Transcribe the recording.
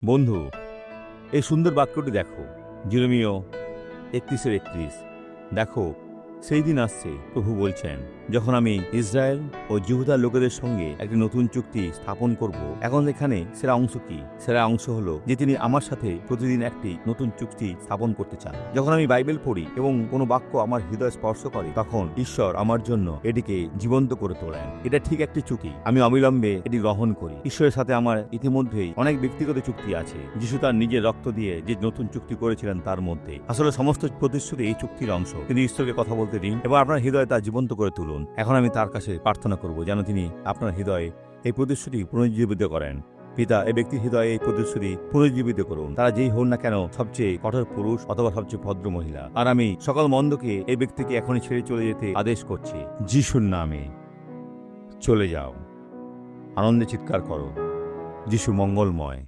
বন্ধু, এই সুন্দর বাক্যটি দেখো, জিরোমিও 31:31। দেখো, সেই দিন আসছে, প্রভু বলছেন, যখন আমি ইসরায়েল ও জিহুদার লোকেদের সঙ্গে একটি নতুন চুক্তি স্থাপন করব। এখন এখানে সেরা অংশ কি? সেরা অংশ হলো যে তিনি আমার সাথে প্রতিদিন একটি নতুন চুক্তি স্থাপন করতে চান। যখন আমি বাইবেল পড়ি এবং কোনো বাক্য আমার হৃদয় স্পর্শ করে, তখন ঈশ্বর আমার জন্য এটিকে জীবন্ত করে তোলেন। এটা ঠিক একটি চুক্তি, আমি অবিলম্বে এটি গ্রহণ করি। ঈশ্বরের সাথে আমার ইতিমধ্যেই অনেক ব্যক্তিগত চুক্তি আছে। যিশু তার নিজের রক্ত দিয়ে যে নতুন চুক্তি করেছিলেন তার মধ্যে। আসলে সমস্ত প্রতিশ্রুতি এই চুক্তির অংশ। কিন্তু ঈশ্বরকে কথা বলতে দিন এবং আপনার হৃদয়ে তা জীবন্ত করে তুলুন। এখন আমি তার কাছে প্রার্থনা করব যেন তিনি আপনার হৃদয়ে এই প্রতিশ্রুতি পুনর্জীবিত করেন। পিতা, এই ব্যক্তির হৃদয়ে এই প্রতিশ্রুতি পুনর্জীবিত করুন, তারা যেই হন না কেন, সবচেয়ে কঠোর পুরুষ অথবা সবচেয়ে ভদ্র মহিলা। আর আমি সকল মন্দকে এই ব্যক্তিকে এখনই ছেড়ে চলে যেতে আদেশ করছি। যিশুর নামে চলে যাও। আনন্দে চিৎকার করো, যিশু মঙ্গলময়।